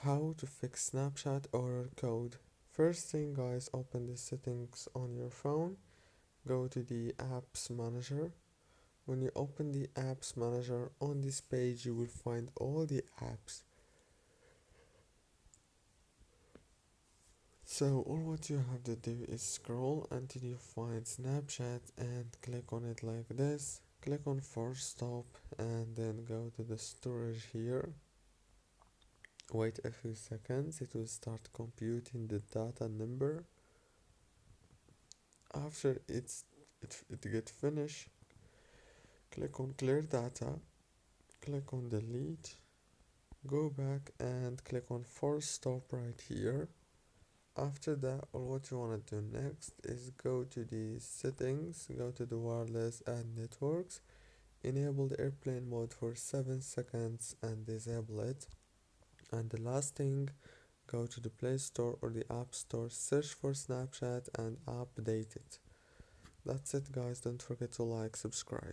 How to fix Snapchat error code. First thing guys, open the settings on your phone, go to the apps manager. When you open the apps manager, on this page you will find all the apps. So all what you have to do is scroll until you find Snapchat and click on it like this. Click on force stop and then go to the storage here. Wait a few seconds, it will start computing the data number. After it get finished, click on clear data, click on delete, go back and click on force stop right here. After that, all what you want to do next is go to the settings, go to the wireless and networks, enable the airplane mode for 7 seconds and disable it. And the last thing, go to the Play Store or the App Store, search for Snapchat and update it. That's it guys, don't forget to like, subscribe.